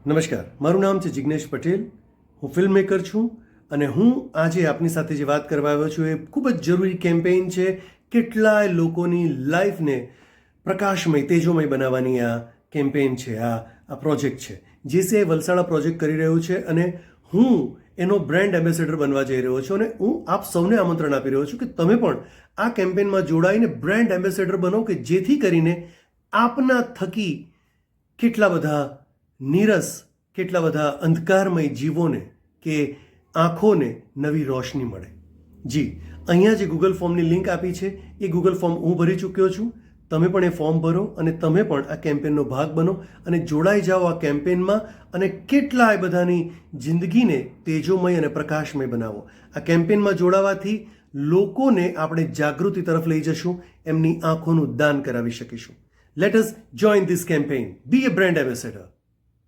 નમસ્કાર, મારું નામ છે જિગ્નેશ પટેલ. હું ફિલ્મ મેકર છું અને હું આજે આપની સાથે જે વાત કરવા આવ્યો છું એ ખૂબ જ જરૂરી કેમ્પેઇન છે. કેટલાય લોકોની લાઈફને પ્રકાશમય, તેજોમય બનાવવાની આ કેમ્પેઇન છે, આ પ્રોજેક્ટ છે. જેસીઆઈ વલસાડ પ્રોજેક્ટ કરી રહ્યું છે અને હું એનો બ્રાન્ડ એમ્બેસેડર બનવા જઈ રહ્યો છું અને હું આપ સૌને આમંત્રણ આપી રહ્યો છું કે તમે પણ આ કેમ્પેઇનમાં જોડાઈને બ્રાન્ડ એમ્બેસેડર બનો, કે જેથી કરીને આપના થકી કેટલા બધા નીરસ, કેટલા બધા અંધકારમય જીવોને કે આંખોને નવી રોશની મળે. જી, અહીંયા જે ગૂગલ ફોર્મની લિંક આપી છે એ ગૂગલ ફોર્મ હું ભરી ચૂક્યો છું. તમે પણ એ ફોર્મ ભરો અને તમે પણ આ કેમ્પેનનો ભાગ બનો અને જોડાઈ જાઓ આ કેમ્પેનમાં અને કેટલાય બધાની જિંદગીને તેજોમય અને પ્રકાશમય બનાવો. આ કેમ્પેનમાં જોડાવાથી લોકોને આપણે જાગૃતિ તરફ લઈ જશું, એમની આંખોનું દાન કરાવી શકીશું. Let us join this campaign. Be a brand ambassador.